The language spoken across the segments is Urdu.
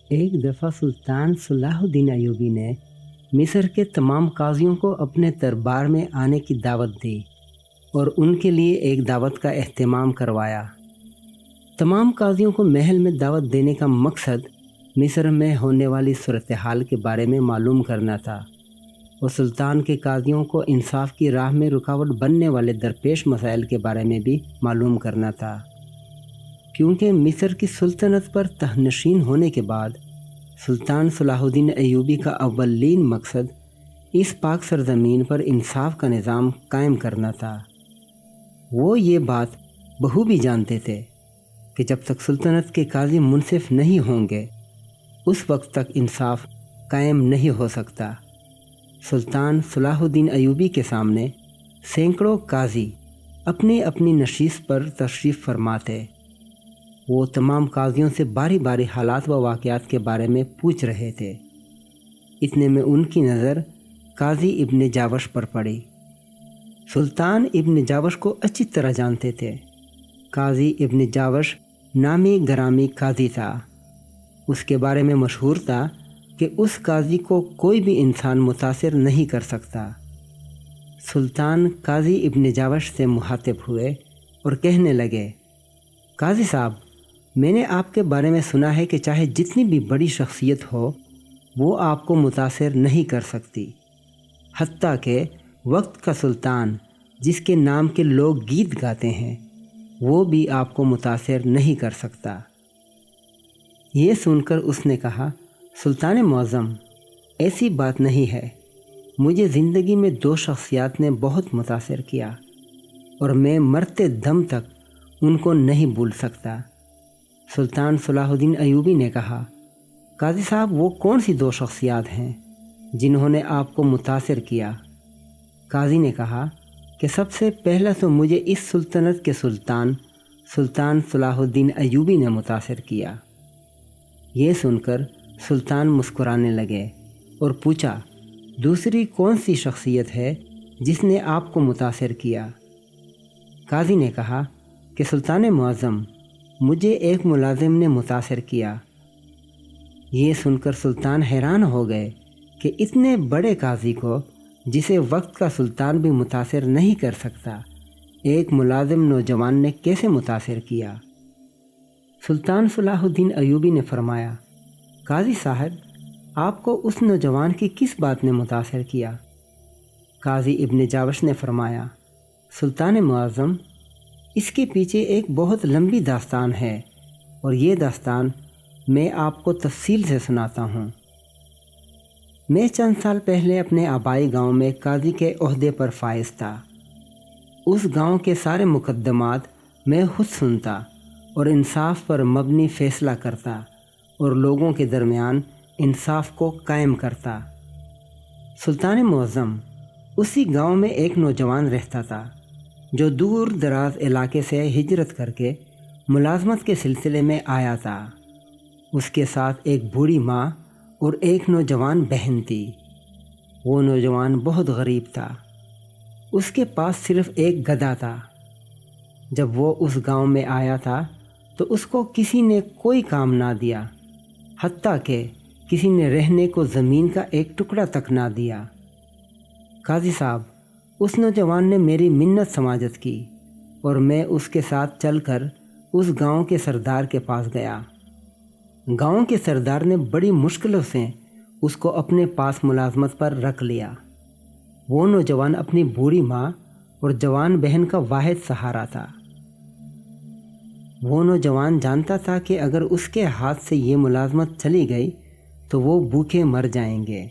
ایک دفعہ سلطان صلاح الدین ایوبی نے مصر کے تمام قاضیوں کو اپنے دربار میں آنے کی دعوت دی اور ان کے لیے ایک دعوت کا اہتمام کروایا۔ تمام قاضیوں کو محل میں دعوت دینے کا مقصد مصر میں ہونے والی صورتحال کے بارے میں معلوم کرنا تھا اور سلطان کے قاضیوں کو انصاف کی راہ میں رکاوٹ بننے والے درپیش مسائل کے بارے میں بھی معلوم کرنا تھا، کیونکہ مصر کی سلطنت پر تہنشین ہونے کے بعد سلطان صلاح الدین ایوبی کا اولین مقصد اس پاک سرزمین پر انصاف کا نظام قائم کرنا تھا۔ وہ یہ بات بخوبی جانتے تھے کہ جب تک سلطنت کے قاضی منصف نہیں ہوں گے اس وقت تک انصاف قائم نہیں ہو سکتا۔ سلطان صلاح الدین ایوبی کے سامنے سینکڑوں قاضی اپنی اپنی نشست پر تشریف فرما تھے۔ وہ تمام قاضیوں سے باری باری حالات و واقعات کے بارے میں پوچھ رہے تھے۔ اتنے میں ان کی نظر قاضی ابن جاوش پر پڑی۔ سلطان ابن جاوش کو اچھی طرح جانتے تھے۔ قاضی ابن جاوش نامی گرامی قاضی تھا۔ اس کے بارے میں مشہور تھا کہ اس قاضی کو کوئی بھی انسان متاثر نہیں کر سکتا۔ سلطان قاضی ابن جاوش سے مخاطب ہوئے اور کہنے لگے، قاضی صاحب، میں نے آپ کے بارے میں سنا ہے کہ چاہے جتنی بھی بڑی شخصیت ہو وہ آپ کو متاثر نہیں کر سکتی، حتیٰ کہ وقت کا سلطان جس کے نام کے لوگ گیت گاتے ہیں وہ بھی آپ کو متاثر نہیں کر سکتا۔ یہ سن کر اس نے کہا، سلطان معظم، ایسی بات نہیں ہے۔ مجھے زندگی میں دو شخصیات نے بہت متاثر کیا اور میں مرتے دم تک ان کو نہیں بھول سکتا۔ سلطان صلاح الدین ایوبی نے کہا، قاضی صاحب، وہ کون سی دو شخصیات ہیں جنہوں نے آپ کو متاثر کیا؟ قاضی نے کہا کہ سب سے پہلا تو مجھے اس سلطنت کے سلطان صلاح الدین ایوبی نے متاثر کیا۔ یہ سن کر سلطان مسکرانے لگے اور پوچھا، دوسری کون سی شخصیت ہے جس نے آپ کو متاثر کیا؟ قاضی نے کہا کہ سلطان معظم، مجھے ایک ملازم نے متاثر کیا۔ یہ سن کر سلطان حیران ہو گئے کہ اتنے بڑے قاضی کو، جسے وقت کا سلطان بھی متاثر نہیں کر سکتا، ایک ملازم نوجوان نے کیسے متاثر کیا؟ سلطان صلاح الدین ایوبی نے فرمایا، قاضی صاحب، آپ کو اس نوجوان کی کس بات نے متاثر کیا؟ قاضی ابن جاوش نے فرمایا، سلطان معظم، اس کے پیچھے ایک بہت لمبی داستان ہے اور یہ داستان میں آپ کو تفصیل سے سناتا ہوں۔ میں چند سال پہلے اپنے آبائی گاؤں میں قاضی کے عہدے پر فائز تھا۔ اس گاؤں کے سارے مقدمات میں خود سنتا اور انصاف پر مبنی فیصلہ کرتا اور لوگوں کے درمیان انصاف کو قائم کرتا۔ سلطان معظم، اسی گاؤں میں ایک نوجوان رہتا تھا جو دور دراز علاقے سے ہجرت کر کے ملازمت کے سلسلے میں آیا تھا۔ اس کے ساتھ ایک بوڑھی ماں اور ایک نوجوان بہن تھی۔ وہ نوجوان بہت غریب تھا۔ اس کے پاس صرف ایک گدھا تھا۔ جب وہ اس گاؤں میں آیا تھا تو اس کو کسی نے کوئی کام نہ دیا، حتیٰ کہ کسی نے رہنے کو زمین کا ایک ٹکڑا تک نہ دیا۔ قاضی صاحب، اس نوجوان نے میری منت سماجت کی اور میں اس کے ساتھ چل کر اس گاؤں کے سردار کے پاس گیا۔ گاؤں کے سردار نے بڑی مشکلوں سے اس کو اپنے پاس ملازمت پر رکھ لیا۔ وہ نوجوان اپنی بوڑھی ماں اور جوان بہن کا واحد سہارا تھا۔ وہ نوجوان جانتا تھا کہ اگر اس کے ہاتھ سے یہ ملازمت چلی گئی تو وہ بھوکے مر جائیں گے۔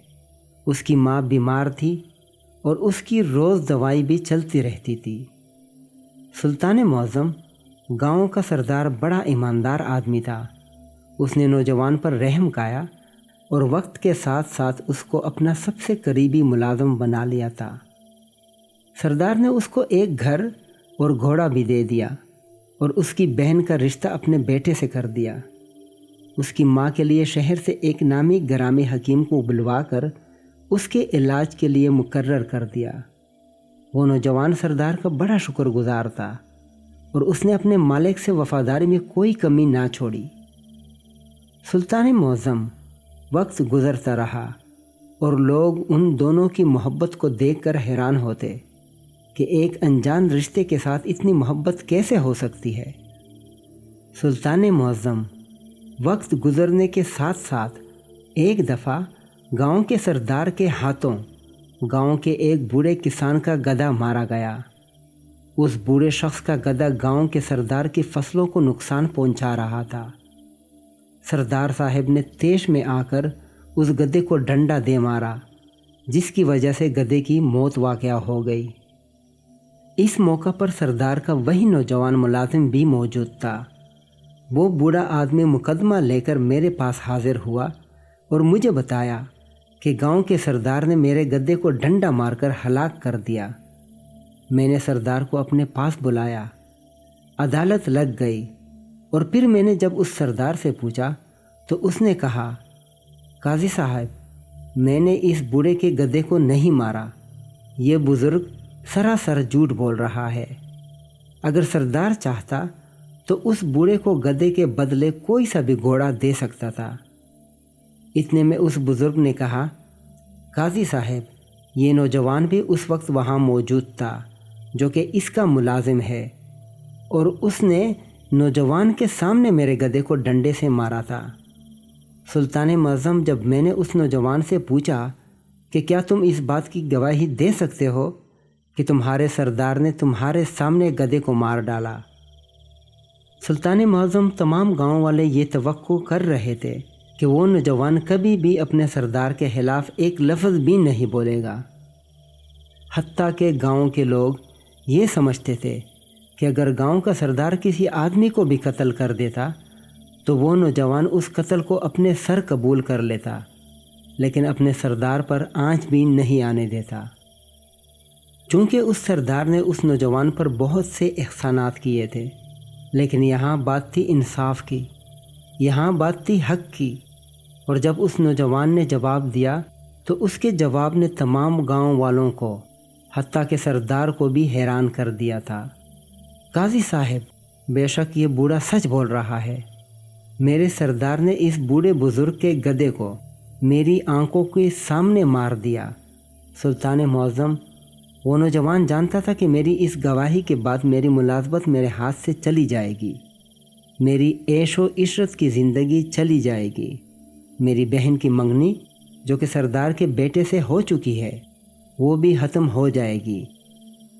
اس کی ماں بیمار تھی اور اس کی روز دوائی بھی چلتی رہتی تھی۔ سلطان معظم، گاؤں کا سردار بڑا ایماندار آدمی تھا۔ اس نے نوجوان پر رحم کایا اور وقت کے ساتھ ساتھ اس کو اپنا سب سے قریبی ملازم بنا لیا تھا۔ سردار نے اس کو ایک گھر اور گھوڑا بھی دے دیا اور اس کی بہن کا رشتہ اپنے بیٹے سے کر دیا۔ اس کی ماں کے لیے شہر سے ایک نامی گرامی حکیم کو بلوا کر اس کے علاج کے لیے مقرر کر دیا۔ وہ نوجوان سردار کا بڑا شکر گزار تھا اور اس نے اپنے مالک سے وفاداری میں کوئی کمی نہ چھوڑی۔ سلطان معظم وقت گزرتا رہا اور لوگ ان دونوں کی محبت کو دیکھ کر حیران ہوتے کہ ایک انجان رشتے کے ساتھ اتنی محبت کیسے ہو سکتی ہے۔ سلطان معظم وقت گزرنے کے ساتھ ساتھ ایک دفعہ گاؤں کے سردار کے ہاتھوں گاؤں کے ایک بوڑھے کسان کا گدھا مارا گیا۔ اس بوڑھے شخص کا گدھا گاؤں کے سردار کی فصلوں کو نقصان پہنچا رہا تھا۔ سردار صاحب نے تیش میں آ کر اس گدھے کو ڈنڈا دے مارا، جس کی وجہ سے گدھے کی موت واقع ہو گئی۔ اس موقع پر سردار کا وہی نوجوان ملازم بھی موجود تھا۔ وہ بوڑھا آدمی مقدمہ لے کر میرے پاس حاضر ہوا اور مجھے بتایا کہ گاؤں کے سردار نے میرے گدھے کو ڈنڈا مار کر ہلاک کر دیا۔ میں نے سردار کو اپنے پاس بلایا، عدالت لگ گئی، اور پھر میں نے جب اس سردار سے پوچھا تو اس نے کہا، قاضی صاحب، میں نے اس بوڑھے کے گدھے کو نہیں مارا، یہ بزرگ سراسر جھوٹ بول رہا ہے۔ اگر سردار چاہتا تو اس بوڑھے کو گدھے کے بدلے کوئی سا بھی گھوڑا دے سکتا تھا۔ اتنے میں اس بزرگ نے کہا، قاضی صاحب، یہ نوجوان بھی اس وقت وہاں موجود تھا جو کہ اس کا ملازم ہے، اور اس نے نوجوان کے سامنے میرے گدھے کو ڈنڈے سے مارا تھا۔ سلطان معظم، جب میں نے اس نوجوان سے پوچھا کہ کیا تم اس بات کی گواہی دے سکتے ہو کہ تمہارے سردار نے تمہارے سامنے گدھے کو مار ڈالا؟ سلطان معظم، تمام گاؤں والے یہ توقع کر رہے تھے کہ وہ نوجوان کبھی بھی اپنے سردار کے خلاف ایک لفظ بھی نہیں بولے گا۔ حتیٰ کہ گاؤں کے لوگ یہ سمجھتے تھے کہ اگر گاؤں کا سردار کسی آدمی کو بھی قتل کر دیتا تو وہ نوجوان اس قتل کو اپنے سر قبول کر لیتا، لیکن اپنے سردار پر آنچ بھی نہیں آنے دیتا۔ چونکہ اس سردار نے اس نوجوان پر بہت سے احسانات کیے تھے، لیکن یہاں بات تھی انصاف کی، یہاں بات تھی حق کی، اور جب اس نوجوان نے جواب دیا تو اس کے جواب نے تمام گاؤں والوں کو، حتیٰ کہ سردار کو بھی حیران کر دیا تھا۔ قاضی صاحب، بے شک یہ بوڑھا سچ بول رہا ہے۔ میرے سردار نے اس بوڑھے بزرگ کے گدھے کو میری آنکھوں کے سامنے مار دیا۔ سلطان معظم، وہ نوجوان جانتا تھا کہ میری اس گواہی کے بعد میری ملازمت میرے ہاتھ سے چلی جائے گی، میری عیش و عشرت کی زندگی چلی جائے گی، میری بہن کی منگنی جو کہ سردار کے بیٹے سے ہو چکی ہے وہ بھی ختم ہو جائے گی،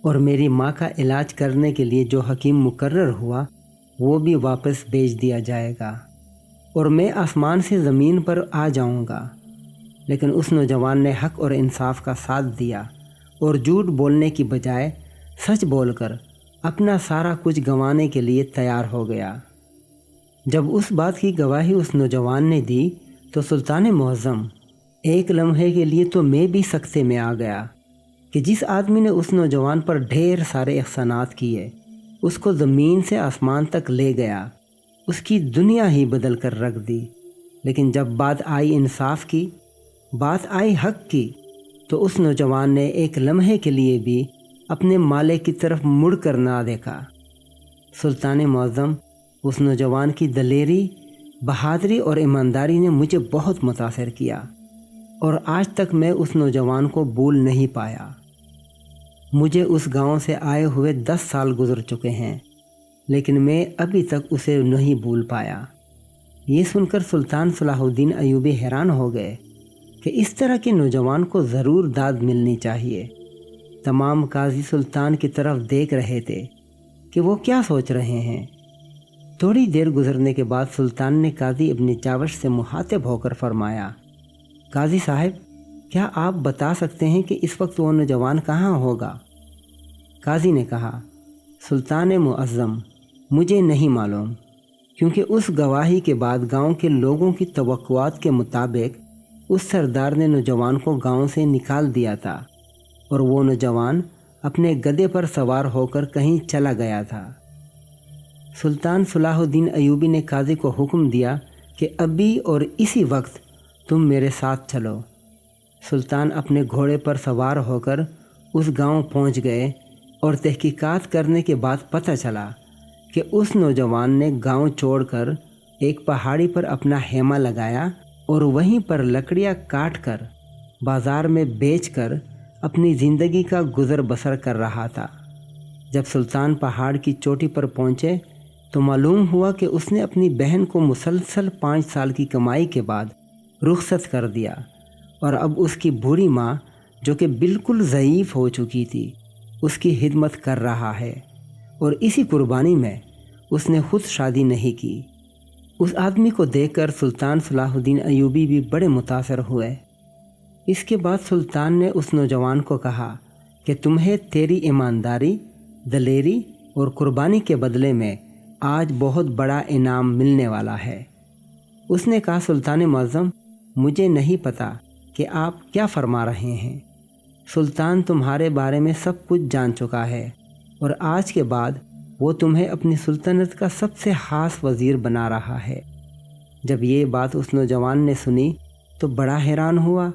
اور میری ماں کا علاج کرنے کے لیے جو حکیم مقرر ہوا وہ بھی واپس بھیج دیا جائے گا، اور میں آسمان سے زمین پر آ جاؤں گا۔ لیکن اس نوجوان نے حق اور انصاف کا ساتھ دیا اور جھوٹ بولنے کی بجائے سچ بول کر اپنا سارا کچھ گنوانے کے لیے تیار ہو گیا۔ جب اس بات کی گواہی اس نوجوان نے دی تو سلطان معظم، ایک لمحے کے لیے تو میں بھی سکتے میں آ گیا کہ جس آدمی نے اس نوجوان پر ڈھیر سارے احسانات کیے، اس کو زمین سے آسمان تک لے گیا، اس کی دنیا ہی بدل کر رکھ دی، لیکن جب بات آئی انصاف کی، بات آئی حق کی، تو اس نوجوان نے ایک لمحے کے لیے بھی اپنے مالک کی طرف مڑ کر نہ دیکھا۔ سلطان معظم، اس نوجوان کی دلیری، بہادری اور ایمانداری نے مجھے بہت متاثر کیا، اور آج تک میں اس نوجوان کو بھول نہیں پایا۔ مجھے اس گاؤں سے آئے ہوئے 10 سال گزر چکے ہیں، لیکن میں ابھی تک اسے نہیں بھول پایا۔ یہ سن کر سلطان صلاح الدین ایوبی حیران ہو گئے کہ اس طرح کے نوجوان کو ضرور داد ملنی چاہیے۔ تمام قاضی سلطان کی طرف دیکھ رہے تھے کہ وہ کیا سوچ رہے ہیں۔ تھوڑی دیر گزرنے کے بعد سلطان نے قاضی ابن چاوش سے مخاطب ہو کر فرمایا، قاضی صاحب، کیا آپ بتا سکتے ہیں کہ اس وقت وہ نوجوان کہاں ہوگا؟ قاضی نے کہا، سلطان معظم، مجھے نہیں معلوم، کیونکہ اس گواہی کے بعد گاؤں کے لوگوں کی توقعات کے مطابق اس سردار نے نوجوان کو گاؤں سے نکال دیا تھا، اور وہ نوجوان اپنے گدھے پر سوار ہو کر کہیں چلا گیا تھا۔ سلطان صلاح الدین ایوبی نے قاضی کو حکم دیا کہ ابھی اور اسی وقت تم میرے ساتھ چلو۔ سلطان اپنے گھوڑے پر سوار ہو کر اس گاؤں پہنچ گئے، اور تحقیقات کرنے کے بعد پتہ چلا کہ اس نوجوان نے گاؤں چھوڑ کر ایک پہاڑی پر اپنا خیمہ لگایا اور وہیں پر لکڑیاں کاٹ کر بازار میں بیچ کر اپنی زندگی کا گزر بسر کر رہا تھا۔ جب سلطان پہاڑ کی چوٹی پر پہنچے تو معلوم ہوا کہ اس نے اپنی بہن کو مسلسل 5 سال کی کمائی کے بعد رخصت کر دیا، اور اب اس کی بوڑھی ماں جو کہ بالکل ضعیف ہو چکی تھی اس کی خدمت کر رہا ہے، اور اسی قربانی میں اس نے خود شادی نہیں کی۔ اس آدمی کو دیکھ کر سلطان صلاح الدین ایوبی بھی بڑے متاثر ہوئے۔ اس کے بعد سلطان نے اس نوجوان کو کہا کہ تمہیں تیری ایمانداری، دلیری اور قربانی کے بدلے میں آج بہت بڑا انعام ملنے والا ہے۔ اس نے کہا، سلطان معظم، مجھے نہیں پتہ کہ آپ کیا فرما رہے ہیں۔ سلطان تمہارے بارے میں سب کچھ جان چکا ہے، اور آج کے بعد وہ تمہیں اپنی سلطنت کا سب سے خاص وزیر بنا رہا ہے۔ جب یہ بات اس نوجوان نے سنی تو بڑا حیران ہوا،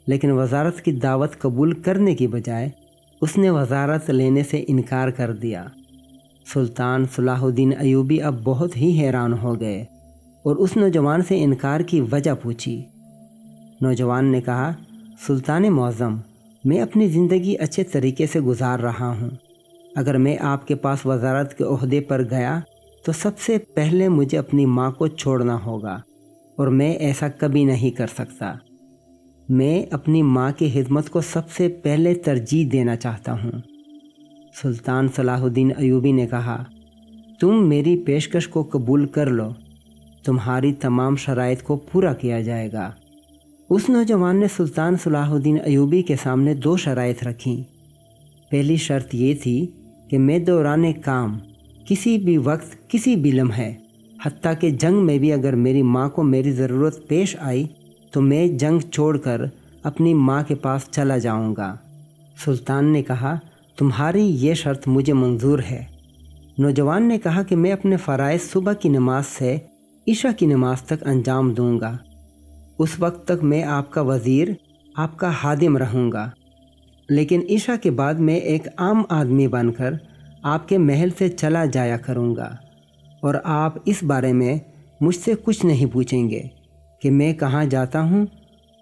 لیکن وزارت کی دعوت قبول کرنے کی بجائے اس نے وزارت لینے سے انکار کر دیا۔ سلطان صلاح الدین ایوبی اب بہت ہی حیران ہو گئے اور اس نوجوان سے انکار کی وجہ پوچھی۔ نوجوان نے کہا، سلطان معظم، میں اپنی زندگی اچھے طریقے سے گزار رہا ہوں۔ اگر میں آپ کے پاس وزارت کے عہدے پر گیا تو سب سے پہلے مجھے اپنی ماں کو چھوڑنا ہوگا، اور میں ایسا کبھی نہیں کر سکتا۔ میں اپنی ماں کی خدمت کو سب سے پہلے ترجیح دینا چاہتا ہوں۔ سلطان صلاح الدین ایوبی نے کہا، تم میری پیشکش کو قبول کر لو، تمہاری تمام شرائط کو پورا کیا جائے گا۔ اس نوجوان نے سلطان صلاح الدین ایوبی کے سامنے 2 شرائط رکھیں۔ پہلی شرط یہ تھی کہ میں دوران کام کسی بھی وقت، کسی بھی لمحے، حتیٰ کہ جنگ میں بھی اگر میری ماں کو میری ضرورت پیش آئی تو میں جنگ چھوڑ کر اپنی ماں کے پاس چلا جاؤں گا۔ سلطان نے کہا، تمہاری یہ شرط مجھے منظور ہے۔ نوجوان نے کہا کہ میں اپنے فرائض صبح کی نماز سے عشاء کی نماز تک انجام دوں گا۔ اس وقت تک میں آپ کا وزیر، آپ کا خادم رہوں گا، لیکن عشاء کے بعد میں ایک عام آدمی بن کر آپ کے محل سے چلا جایا کروں گا، اور آپ اس بارے میں مجھ سے کچھ نہیں پوچھیں گے کہ میں کہاں جاتا ہوں،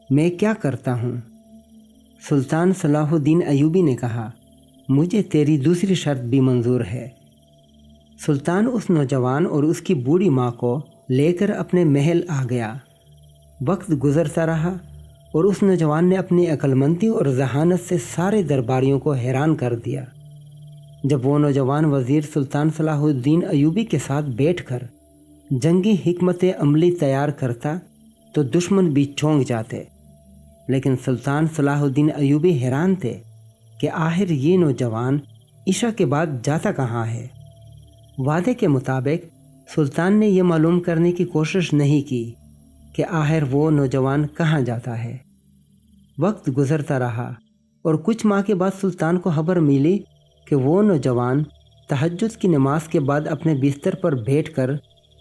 میں کیا کرتا ہوں۔ سلطان صلاح الدین ایوبی نے کہا، مجھے تیری دوسری شرط بھی منظور ہے۔ سلطان اس نوجوان اور اس کی بوڑھی ماں کو لے کر اپنے محل آ گیا۔ وقت گزرتا رہا اور اس نوجوان نے اپنی عقلمندی اور ذہانت سے سارے درباریوں کو حیران کر دیا۔ جب وہ نوجوان وزیر سلطان صلاح الدین ایوبی کے ساتھ بیٹھ کر جنگی حکمت عملی تیار کرتا تو دشمن بھی چونک جاتے، لیکن سلطان صلاح الدین ایوبی حیران تھے کہ آخر یہ نوجوان عشاء کے بعد جاتا کہاں ہے۔ وعدے کے مطابق سلطان نے یہ معلوم کرنے کی کوشش نہیں کی کہ آخر وہ نوجوان کہاں جاتا ہے۔ وقت گزرتا رہا اور کچھ ماہ کے بعد سلطان کو خبر ملی کہ وہ نوجوان تہجد کی نماز کے بعد اپنے بستر پر بیٹھ کر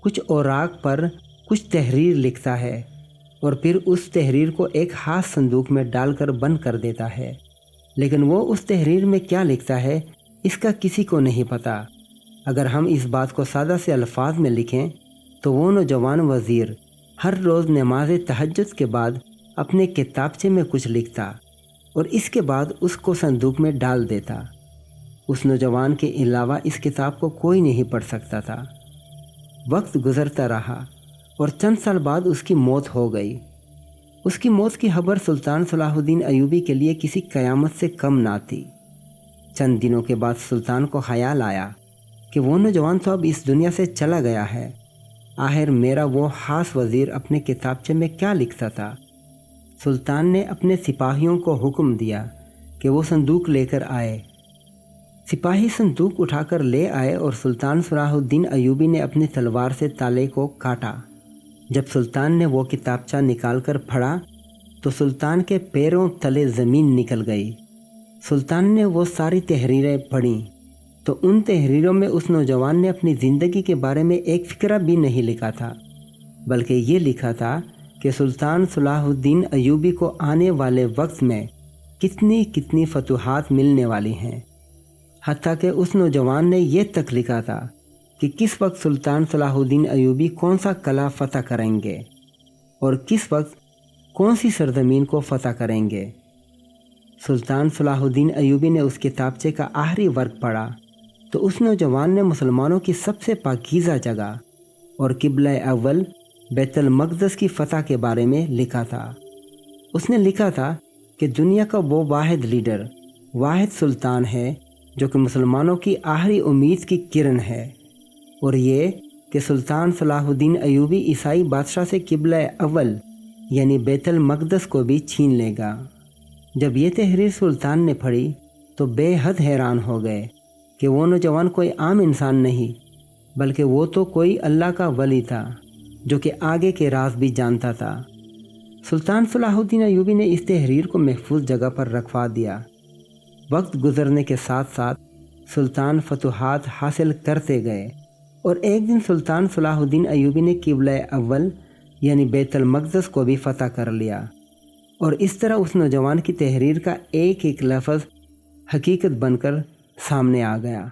کچھ اوراق پر کچھ تحریر لکھتا ہے، اور پھر اس تحریر کو ایک خاص صندوق میں ڈال کر بند کر دیتا ہے، لیکن وہ اس تحریر میں کیا لکھتا ہے اس کا کسی کو نہیں پتہ۔ اگر ہم اس بات کو سادہ سے الفاظ میں لکھیں تو وہ نوجوان وزیر ہر روز نماز تہجد کے بعد اپنے کتابچے میں کچھ لکھتا اور اس کے بعد اس کو صندوق میں ڈال دیتا۔ اس نوجوان کے علاوہ اس کتاب کو کوئی نہیں پڑھ سکتا تھا۔ وقت گزرتا رہا اور چند سال بعد اس کی موت ہو گئی۔ اس کی موت کی خبر سلطان صلاح الدین ایوبی کے لیے کسی قیامت سے کم نہ تھی۔ چند دنوں کے بعد سلطان کو خیال آیا کہ وہ نوجوان تو اب اس دنیا سے چلا گیا ہے، آخر میرا وہ خاص وزیر اپنے کتابچے میں کیا لکھتا تھا۔ سلطان نے اپنے سپاہیوں کو حکم دیا کہ وہ صندوق لے کر آئے۔ سپاہی صندوق اٹھا کر لے آئے اور سلطان صلاح الدین ایوبی نے اپنی تلوار سے تالے کو کاٹا۔ جب سلطان نے وہ کتابچہ نکال کر پڑھا تو سلطان کے پیروں تلے زمین نکل گئی۔ سلطان نے وہ ساری تحریریں پڑھیں تو ان تحریروں میں اس نوجوان نے اپنی زندگی کے بارے میں ایک فقرہ بھی نہیں لکھا تھا، بلکہ یہ لکھا تھا کہ سلطان صلاح الدین ایوبی کو آنے والے وقت میں کتنی کتنی فتوحات ملنے والی ہیں۔ حتیٰ کہ اس نوجوان نے یہ تک لکھا تھا کہ کس وقت سلطان صلاح الدین ایوبی کون سا قلعہ فتح کریں گے اور کس وقت کون سی سرزمین کو فتح کریں گے۔ سلطان صلاح الدین ایوبی نے اس کتابچے کا آخری ورق پڑھا تو اس نوجوان نے مسلمانوں کی سب سے پاکیزہ جگہ اور قبلہ اول بیت المقدس کی فتح کے بارے میں لکھا تھا۔ اس نے لکھا تھا کہ دنیا کا وہ واحد لیڈر، واحد سلطان ہے جو کہ مسلمانوں کی آخری امید کی کرن ہے، اور یہ کہ سلطان صلاح الدین ایوبی عیسائی بادشاہ سے قبلہ اول یعنی بیت المقدس کو بھی چھین لے گا۔ جب یہ تحریر سلطان نے پڑھی تو بے حد حیران ہو گئے کہ وہ نوجوان کوئی عام انسان نہیں بلکہ وہ تو کوئی اللہ کا ولی تھا جو کہ آگے کے راز بھی جانتا تھا۔ سلطان صلاح الدین ایوبی نے اس تحریر کو محفوظ جگہ پر رکھوا دیا۔ وقت گزرنے کے ساتھ ساتھ سلطان فتوحات حاصل کرتے گئے اور ایک دن سلطان صلاح الدین ایوبی نے قبلہ اول یعنی بیت المقدس کو بھی فتح کر لیا، اور اس طرح اس نوجوان کی تحریر کا ایک ایک لفظ حقیقت بن کر سامنے آ گیا۔